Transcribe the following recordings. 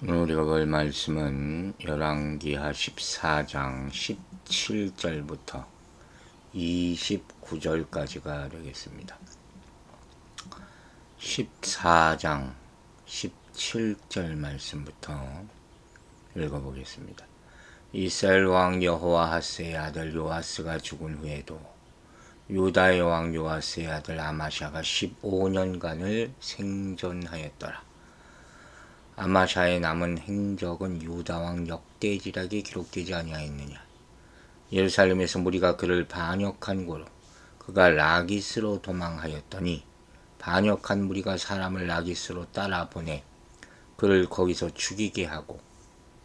오늘 우리가 볼 말씀은 열왕기하 14장 17절부터 29절까지가 되겠습니다. 14장 17절 말씀부터 읽어보겠습니다. 이스라엘 왕 여호아하스의 아들 요아스가 죽은 후에도 유다의 왕 요아스의 아들 아마샤가 15년간을 생존하였더라. 아마샤의 남은 행적은 유다왕 역대지략에 기록되지 아니하였느냐. 예루살렘에서 무리가 그를 반역한 고로 그가 라기스로 도망하였더니 반역한 무리가 사람을 라기스로 따라 보내 그를 거기서 죽이게 하고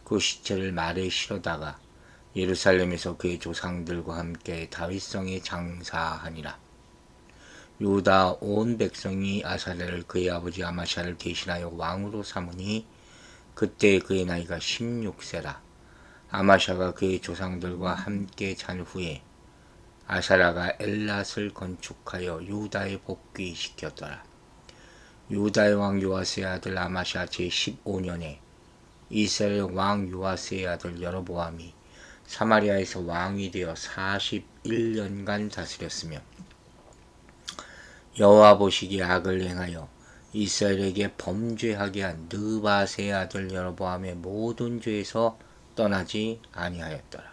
그 시체를 말에 실어다가 예루살렘에서 그의 조상들과 함께 다윗성에 장사하니라. 유다 온 백성이 아사랴를 그의 아버지 아마샤를 대신하여 왕으로 삼으니 그때 그의 나이가 16세라. 아마샤가 그의 조상들과 함께 잔 후에 아사랴가 엘랏을 건축하여 유다에 복귀시켰더라. 유다의 왕 요아스의 아들 아마샤 제15년에 이스라엘 왕 요아스의 아들 여로보암이 사마리아에서 왕이 되어 41년간 다스렸으며 여호와 보시기에 악을 행하여 이스라엘에게 범죄하게 한 느밧의 아들 여로보암의 모든 죄에서 떠나지 아니하였더라.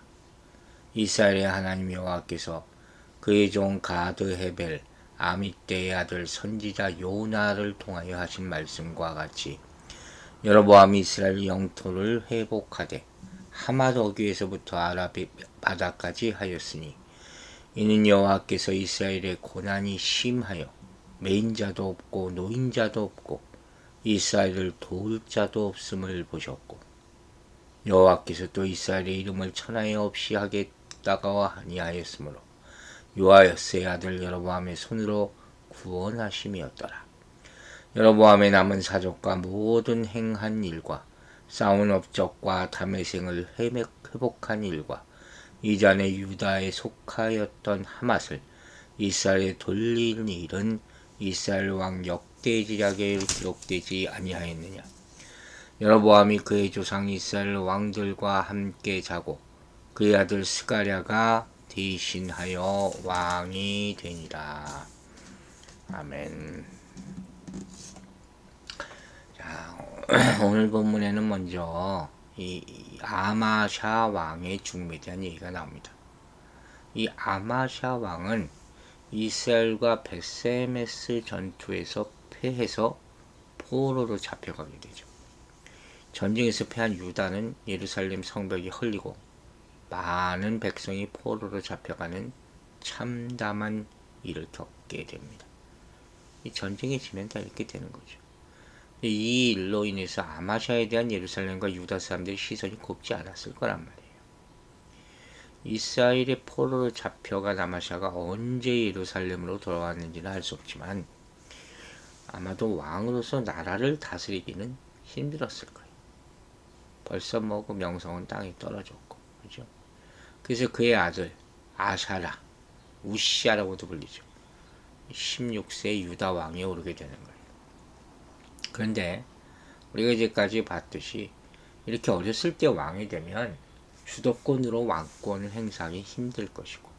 이스라엘의 하나님 여호와께서 그의 종 가드 헤벨 아mit대의 아들 선지자 요나를 통하여 하신 말씀과 같이 여로보암이 이스라엘 영토를 회복하되 하맛 어귀에서부터 아라비 바다까지 하였으니 이는 여호와께서 이스라엘의 고난이 심하여 매인자도 없고 노인자도 없고 이스라엘을 도울 자도 없음을 보셨고 여호와께서 또 이스라엘의 이름을 천하에 없이 하겠다가 아니하였으므로 요아스의 아들 여로보암의 손으로 구원하심이었더라. 여로보암의 남은 사적과 모든 행한 일과 싸운 업적과 다메섹을 회복한 일과 이전에 유다에 속하였던 하맛을 이스라엘에 돌린 일은 이스라엘 왕 역대지략에 기록되지 아니하였느냐. 여로보암이 그의 조상 이스라엘 왕들과 함께 자고 그의 아들 스가랴가 대신하여 왕이 되니라. 아멘. 자, 오늘 본문에는 먼저 이 아마샤 왕의 죽음에 대한 얘기가 나옵니다. 이 아마샤 왕은 이스라엘과 베세메스 전투에서 패해서 포로로 잡혀가게 되죠. 전쟁에서 패한 유다는 예루살렘 성벽이 헐리고 많은 백성이 포로로 잡혀가는 참담한 일을 겪게 됩니다. 이 전쟁에 지면 다 이렇게 되는 거죠. 이 일로 인해서 아마샤에 대한 예루살렘과 유다 사람들의 시선이 곱지 않았을 거란 말이에요. 이스라엘의 포로로 잡혀간 아마샤가 언제 예루살렘으로 돌아왔는지는 알 수 없지만 아마도 왕으로서 나라를 다스리기는 힘들었을 거예요. 벌써 뭐 그 명성은 땅에 떨어졌고, 그죠? 그래서 그의 아들 아샤라, 우시아라고도 불리죠. 16세 유다 왕이 오르게 되는 거예요. 그런데 우리가 이제까지 봤듯이 이렇게 어렸을 때 왕이 되면 주도권으로 왕권을 행사하기 힘들 것이고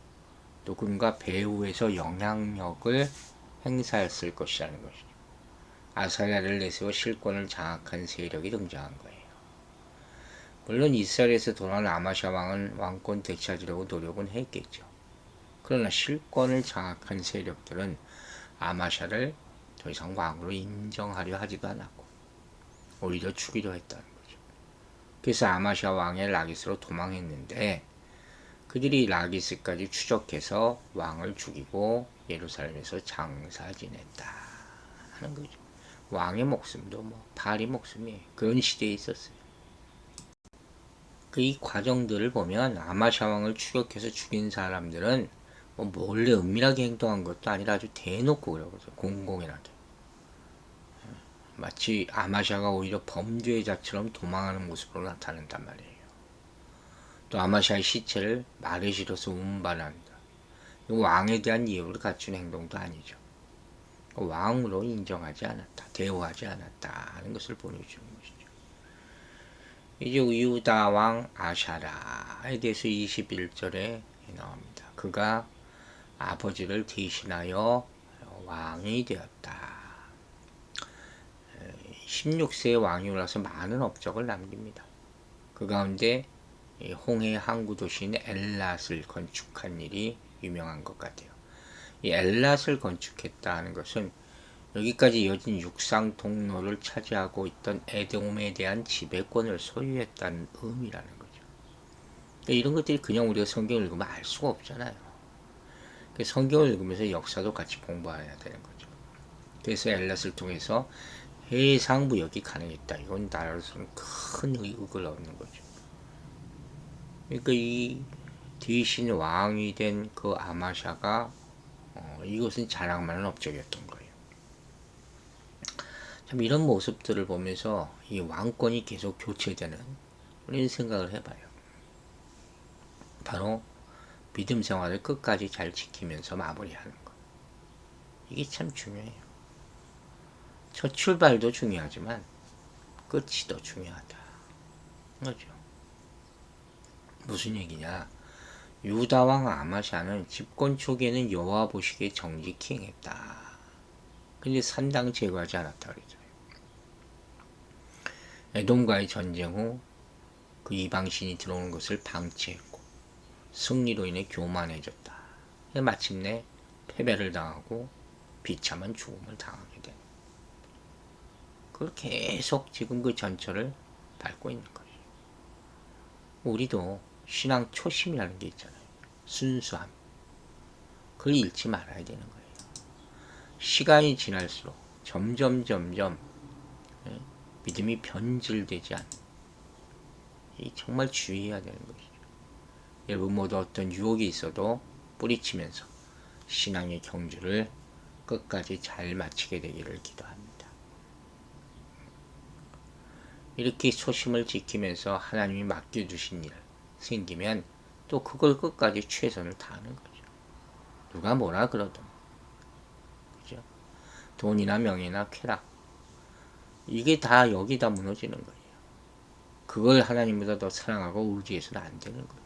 누군가 배후에서 영향력을 행사했을 것이라는 것이죠. 아사랴를 내세워 실권을 장악한 세력이 등장한 거예요. 물론 이스라엘에서 돌아온 아마샤 왕은 왕권 되찾으려고 노력은 했겠죠. 그러나 실권을 장악한 세력들은 아마샤를 더 이상 왕으로 인정하려 하지도 않았고 오히려 죽이려 했다는 거죠. 그래서 아마샤 왕의 라기스로 도망했는데 그들이 라기스까지 추적해서 왕을 죽이고 예루살렘에서 장사 지냈다 하는 거죠. 왕의 목숨도 뭐 파리 목숨이에요. 그런 시대에 있었어요. 이 과정들을 보면 아마샤 왕을 추격해서 죽인 사람들은 뭐 몰래 은밀하게 행동한 것도 아니라 아주 대놓고 그러거든요. 공공연하게. 마치 아마샤가 오히려 범죄자처럼 도망하는 모습으로 나타난단 말이에요. 또 아마샤의 시체를 말에 실어서 운반한다. 왕에 대한 예우를 갖춘 행동도 아니죠. 왕으로 인정하지 않았다, 대우하지 않았다 하는 것을 보여주는 것이죠. 이제 유다 왕 아샤라에 대해서 21절에 나옵니다. 그가 아버지를 대신하여 왕이 되었다. 16세의 왕이 올라서 많은 업적을 남깁니다. 그 가운데 홍해 항구 도시인 엘랏을 건축한 일이 유명한 것 같아요. 이 엘랏을 건축했다는 것은 여기까지 이어진 육상 통로를 차지하고 있던 에돔에 대한 지배권을 소유했다는 의미라는 거죠. 그러니까 이런 것들이 그냥 우리가 성경을 읽으면 알 수가 없잖아요. 성경을 읽으면서 역사도 같이 공부해야 되는 거죠. 그래서 엘랏을 통해서 해상 무역이 가능했다. 이건 나라로서는 큰 이익을 얻는 거죠. 그러니까 이 대신 왕이 된 그 아마샤가 이것은 자랑만한 업적이었던 거예요. 참 이런 모습들을 보면서 이 왕권이 계속 교체되는 이런 생각을 해봐요. 바로 믿음 생활을 끝까지 잘 지키면서 마무리하는 것. 이게 참 중요해요. 첫 출발도 중요하지만 끝이 더 중요하다. 그렇죠? 무슨 얘기냐? 유다 왕 아마샤는 집권 초기에는 여호와 보시기에 정직히 행했다. 근데 산당 제거하지 않았다 그러죠. 에돔과의 전쟁 후 그 이방신이 들어오는 것을 방치했고 승리로 인해 교만해졌다. 마침내 패배를 당하고 비참한 죽음을 당하게 된. 그걸 계속 지금 그 전철을 밟고 있는 거죠. 우리도 신앙 초심이라는 게 있잖아요. 순수함. 그걸 잃지 말아야 되는 거예요. 시간이 지날수록 점점 믿음이 변질되지 않는. 정말 주의해야 되는 것이죠. 여러분 모두 어떤 유혹이 있어도 뿌리치면서 신앙의 경주를 끝까지 잘 마치게 되기를 기도합니다. 이렇게 초심을 지키면서 하나님이 맡겨주신 일 생기면 또 그걸 끝까지 최선을 다하는 거죠. 누가 뭐라 그러든. 그죠? 돈이나 명예나 쾌락. 이게 다 여기다 무너지는 거예요. 그걸 하나님보다 더 사랑하고 의지해서는 안 되는 거죠.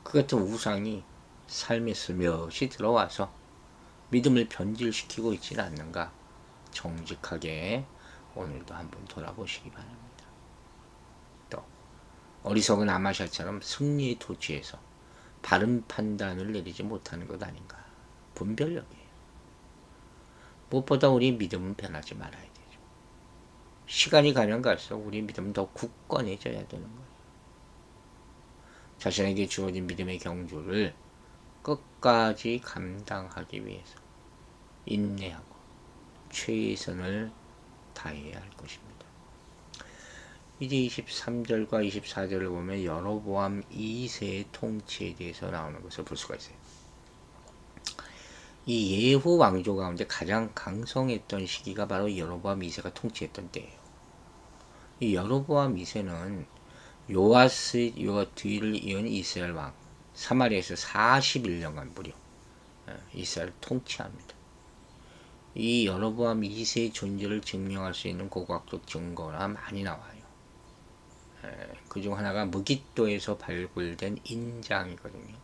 그 같은 우상이 삶에 스며시 들어와서 믿음을 변질시키고 있지는 않는가 정직하게 오늘도 한번 돌아보시기 바랍니다. 또 어리석은 아마샤처럼 승리의 도취에서 바른 판단을 내리지 못하는 것 아닌가. 분별력이에요. 무엇보다 우리 믿음은 변하지 말아야 되죠. 시간이 가면 갈수록 우리 믿음은 더 굳건해져야 되는 거예요. 자신에게 주어진 믿음의 경주를 끝까지 감당하기 위해서 인내하고 최선을 다해야 할 것입니다. 이제 23절과 24절을 보면 여로보암 2세의 통치에 대해서 나오는 것을 볼 수가 있어요. 이 예후 왕조 가운데 가장 강성했던 시기가 바로 여로보암 2세가 통치했던 때예요. 이 여로보암 2세는 요아스 뒤를 이은 이스라엘 왕 사마리아에서 41년간 무려 이스라엘을 통치합니다. 이 여로보암 2세의 존재를 증명할 수 있는 고고학적 증거가 많이 나와요. 그중 하나가 무깃도에서 발굴된 인장이거든요.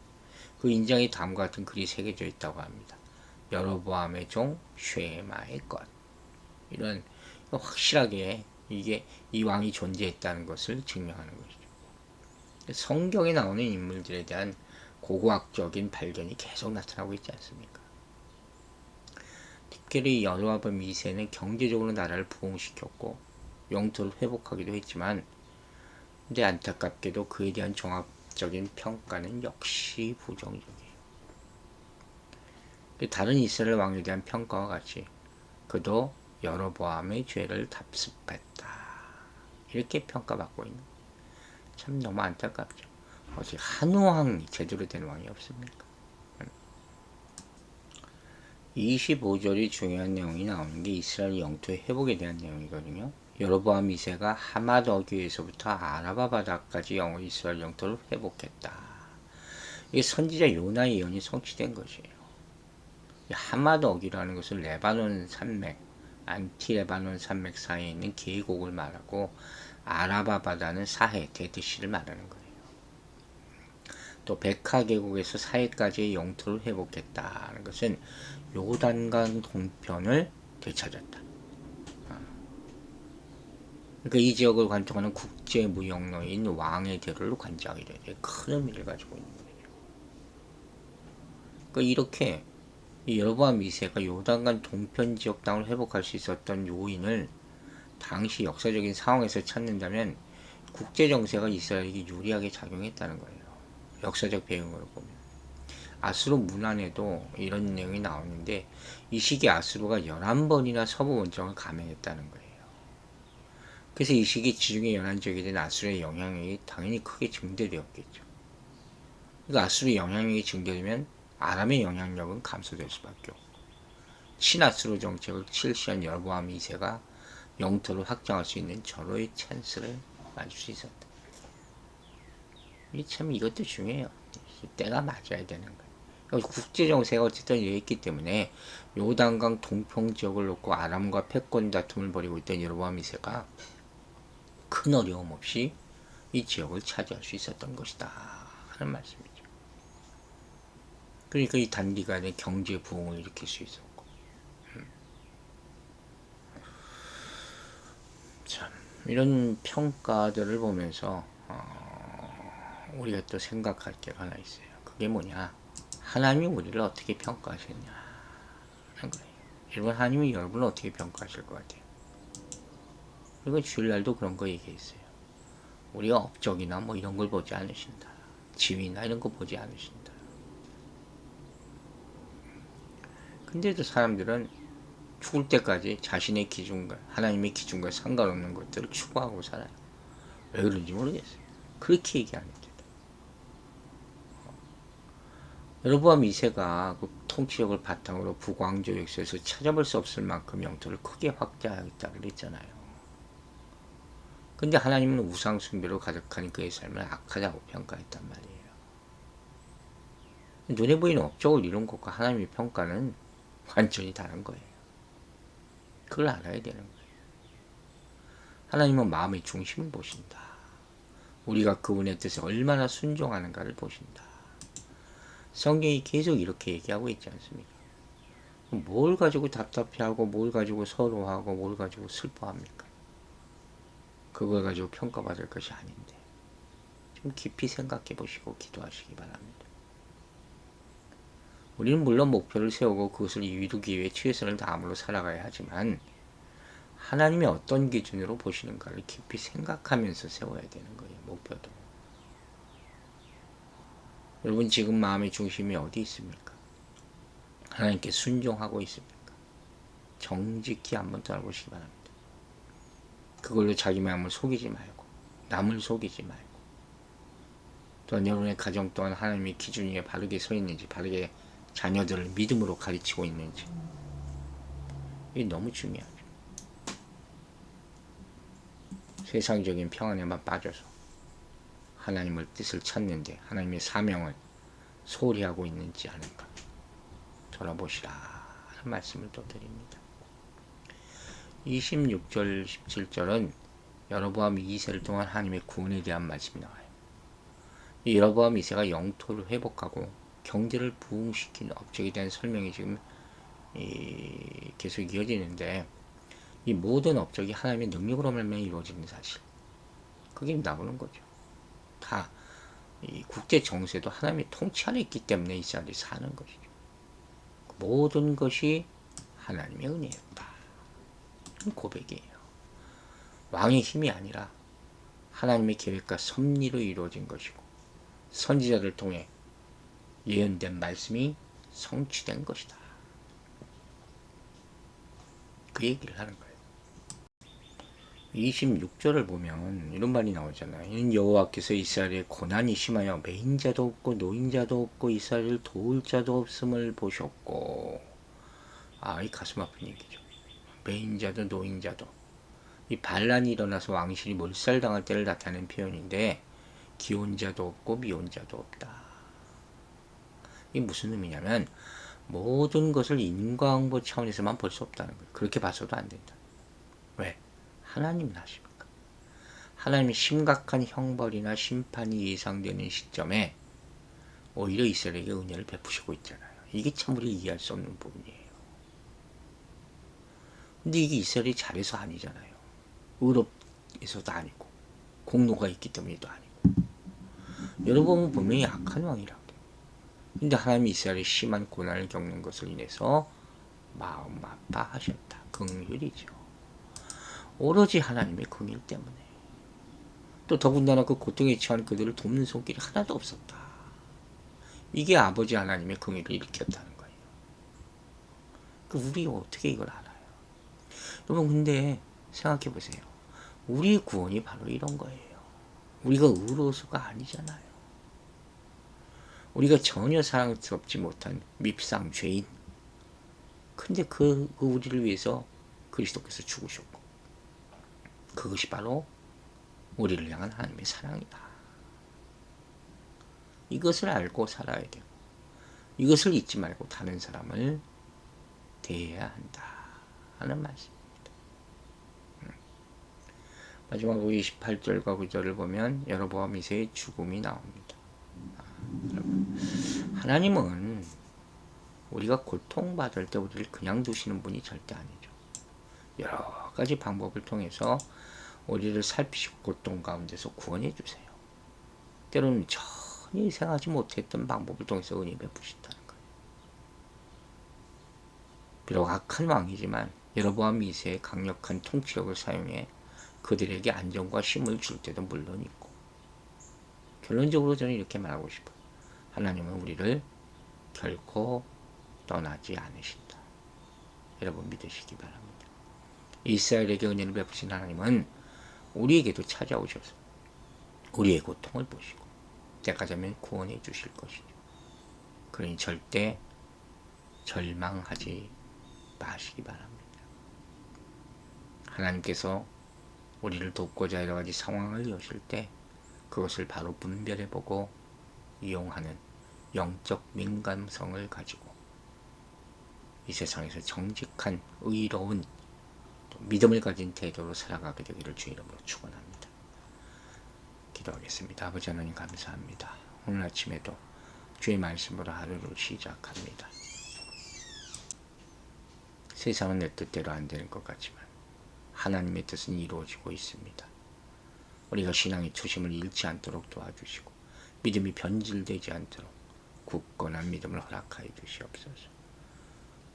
그 인장이 다음과 같은 글이 새겨져 있다고 합니다. 여로보암의 종 쉐마의 것. 이런 확실하게 이게 이 왕이 존재했다는 것을 증명하는 것이죠. 성경에 나오는 인물들에 대한 고고학적인 발견이 계속 나타나고 있지 않습니까? 특별히 여로보암 2세는 경제적으로 나라를 부흥시켰고 영토를 회복하기도 했지만 근데 안타깝게도 그에 대한 종합적인 평가는 역시 부정적이에요. 다른 이스라엘 왕에 대한 평가와 같이 그도 여로보암의 죄를 답습했다. 이렇게 평가받고 있는 참 너무 안타깝죠. 어떻게 한 왕이 제대로 된 왕이 없습니까? 25절이 중요한 내용이 나오는 게 이스라엘 영토의 회복에 대한 내용이거든요. 여로보암 2세가 하맛 어귀에서부터 아라바 바다까지 이스라엘 영토를 회복했다. 이게 선지자 요나의 예언이 성취된 것이에요. 하맛 어귀라는 것은 레바논 산맥, 안티 레바논 산맥 사이에 있는 계곡을 말하고 아라바 바다는 사해, 데드시를 말하는 거예요. 또 백하 계곡에서 사해까지의 영토를 회복했다는 것은 요단강 동편을 되찾았다. 그러니까 이 지역을 관통하는 국제무역로인 왕의 대로를 관장하게 돼. 큰 의미를 가지고 있는 거예요. 그러니까 이렇게 이 여로보암 2세가 요단강 동편 지역 땅을 회복할 수 있었던 요인을 당시 역사적인 상황에서 찾는다면 국제 정세가 이스라엘에게 유리하게 작용했다는 거예요. 역사적 배경으로 보면 아수르 문안에도 이런 내용이 나오는데 이 시기 아수르가 11번이나 서부 원정을 감행했다는 거예요. 그래서 이 시기 지중해 연안 지역에 대한 아수르의 영향력이 당연히 크게 증대되었겠죠. 그러니까 아수르의 영향력이 증대되면 아람의 영향력은 감소될 수밖에 없고 친아수르 정책을 실시한 여로보암 2세가 영토를 확장할 수 있는 절호의 찬스를 맞을 수 있었다. 참 이것도 중요해요. 때가 맞아야 되는 거예요. 국제 정세가 어쨌든 이랬기 때문에 요단강 동평 지역을 놓고 아람과 패권 다툼을 벌이고 있던 여로보암 2세가 큰 어려움 없이 이 지역을 차지할 수 있었던 것이다 하는 말씀이죠. 그러니까 이 단기간에 경제 부흥을 일으킬 수 있었고, 참 이런 평가들을 보면서 우리가 또 생각할 게 하나 있어요. 그게 뭐냐? 하나님이 우리를 어떻게 평가하셨냐 하는 거예요. 여러분, 하나님이 여러분을 어떻게 평가하실 것 같아요? 그리고 주일날도 그런 거 얘기했어요. 우리가 업적이나 뭐 이런 걸 보지 않으신다. 지위나 이런 거 보지 않으신다. 근데도 사람들은 죽을 때까지 자신의 기준과 하나님의 기준과 상관없는 것들을 추구하고 살아요. 왜 그런지 모르겠어요. 그렇게 얘기하는데도 여로보암 2세가 그 통치력을 바탕으로 북왕조 역사에서 찾아볼 수 없을 만큼 영토를 크게 확대하겠다 그랬잖아요. 근데 하나님은 우상 숭배로 가득한 그의 삶을 악하다고 평가했단 말이에요. 눈에 보이는 업적을 이룬 것과 하나님의 평가는 완전히 다른 거예요. 그걸 알아야 되는 거예요. 하나님은 마음의 중심을 보신다. 우리가 그분의 뜻에 얼마나 순종하는가를 보신다. 성경이 계속 이렇게 얘기하고 있지 않습니까? 뭘 가지고 답답해하고 뭘 가지고 서로하고 뭘 가지고 슬퍼합니까? 그걸 가지고 평가받을 것이 아닌데 좀 깊이 생각해 보시고 기도하시기 바랍니다. 우리는 물론 목표를 세우고 그것을 이루기 위해 최선을 다함으로 살아가야 하지만 하나님이 어떤 기준으로 보시는가를 깊이 생각하면서 세워야 되는 거예요. 목표도. 여러분 지금 마음의 중심이 어디 있습니까? 하나님께 순종하고 있습니까? 정직히 한번 돌아보시기 바랍니다. 그걸로 자기 마음을 속이지 말고 남을 속이지 말고 또한 여러분의 가정 또한 하나님의 기준 위에 바르게 서 있는지 바르게 자녀들을 믿음으로 가르치고 있는지 이게 너무 중요하죠. 세상적인 평안에만 빠져서 하나님의 뜻을 찾는데 하나님의 사명을 소홀히 하고 있는지 아닌가 돌아보시라 하는 말씀을 또 드립니다. 26절 17절은 여로보암 2세를 통한 하나님의 구원에 대한 말씀이 나와요. 이 여로보암 2세가 영토를 회복하고 경제를 부흥시킨 업적에 대한 설명이 지금 계속 이어지는데 이 모든 업적이 하나님의 능력으로 말미암아 이루어지는 사실 그게 나오는 거죠. 다 이 국제 정세도 하나님의 통치 안에 있기 때문에 이 사람들이 사는 것이죠. 모든 것이 하나님의 은혜였다. 고백이에요. 왕의 힘이 아니라 하나님의 계획과 섭리로 이루어진 것이고 선지자를 통해 예언된 말씀이 성취된 것이다. 그 얘기를 하는 거예요. 26절을 보면 이런 말이 나오잖아요. 이는 여호와께서 이스라엘의 고난이 심하여 매인자도 없고 노인자도 없고 이스라엘을 도울 자도 없음을 보셨고 이 가슴 아픈 얘기죠. 매인자도 노인자도 이 반란이 일어나서 왕실이 몰살당할 때를 나타내는 표현인데 기혼자도 없고 미혼자도 없다. 이게 무슨 의미냐면 모든 것을 인과응보 차원에서만 볼 수 없다는 거예요. 그렇게 봐서도 안 된다. 왜? 하나님은 하십니까? 하나님의 심각한 형벌이나 심판이 예상되는 시점에 오히려 이스라엘에게 은혜를 베푸시고 있잖아요. 이게 참 우리 이해할 수 없는 부분이에요. 근데 이게 이스라엘이 잘해서 아니잖아요. 의롭해서도 아니고 공로가 있기 때문에도 아니고. 여러분은 분명히 악한 왕이라고. 근데 하나님이 이스라엘이 심한 고난을 겪는 것을 인해서 마음 아파하셨다. 긍휼이죠. 오로지 하나님의 긍휼 때문에. 또 더군다나 그 고통에 처한 그들을 돕는 손길이 하나도 없었다. 이게 아버지 하나님의 긍휼을 일으켰다는 거예요. 우리 어떻게 이걸 알아요? 여러분 근데 생각해 보세요. 우리의 구원이 바로 이런 거예요. 우리가 의로워서가 아니잖아요. 우리가 전혀 사랑스럽지 못한 밉상 죄인. 근데 그 우리를 위해서 그리스도께서 죽으셨고, 그것이 바로 우리를 향한 하나님의 사랑이다. 이것을 알고 살아야 되고, 이것을 잊지 말고 다른 사람을 대해야 한다 하는 말씀입니다. 마지막으로 28절과 9절을 보면 여로보암 2세의 죽음이 나옵니다. 하나님은 우리가 고통받을 때 우리를 그냥 두시는 분이 절대 아니죠. 여러 가지 방법을 통해서 우리를 살피시고 고통 가운데서 구원해 주세요. 때로는 전혀 생각하지 못했던 방법을 통해서 은혜 베푸신다는 거예요. 비록 악한 왕이지만 여로보암 2세의 강력한 통치력을 사용해 그들에게 안정과 힘을 줄 때도 물론 있고, 결론적으로 저는 이렇게 말하고 싶어요. 하나님은 우리를 결코 떠나지 않으신다. 여러분 믿으시기 바랍니다. 이스라엘에게 은혜를 베푸신 하나님은 우리에게도 찾아오셔서 우리의 고통을 보시고 때가 되면 구원해 주실 것이죠. 그러니 절대 절망하지 마시기 바랍니다. 하나님께서 우리를 돕고자 여러 가지 상황을 여실 때 그것을 바로 분별해보고 이용하는 영적 민감성을 가지고 이 세상에서 정직한 의로운 믿음을 가진 태도로 살아가게 되기를 주의 이름으로 축원합니다. 기도하겠습니다. 아버지 하나님 감사합니다. 오늘 아침에도 주의 말씀으로 하루를 시작합니다. 세상은 내 뜻대로 안 되는 것 같지만 하나님의 뜻은 이루어지고 있습니다. 우리가 신앙의 초심을 잃지 않도록 도와주시고 믿음이 변질되지 않도록 굳건한 믿음을 허락하여 주시옵소서.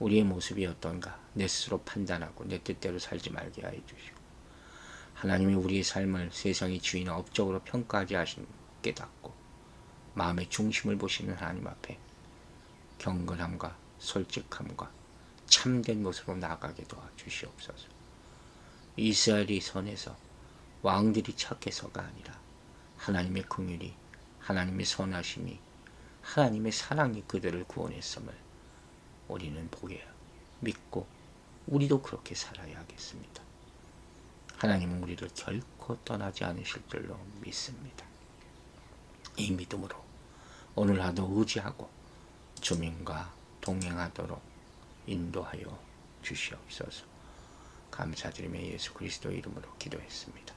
우리의 모습이 어떤가 내 스스로 판단하고 내 뜻대로 살지 말게 하여 주시고, 하나님이 우리의 삶을 세상의 주인은 업적으로 평가하지 하시는 깨닫고 마음의 중심을 보시는 하나님 앞에 경건함과 솔직함과 참된 모습으로 나아가게 도와주시옵소서. 이스라엘이 선해서 왕들이 착해서가 아니라 하나님의 긍휼이, 하나님의 선하심이, 하나님의 사랑이 그들을 구원했음을 우리는 보게 믿고 우리도 그렇게 살아야 하겠습니다. 하나님은 우리를 결코 떠나지 않으실 줄로 믿습니다. 이 믿음으로 오늘 하루 의지하고 주민과 동행하도록 인도하여 주시옵소서. 감사드리며 예수 그리스도 이름으로 기도했습니다.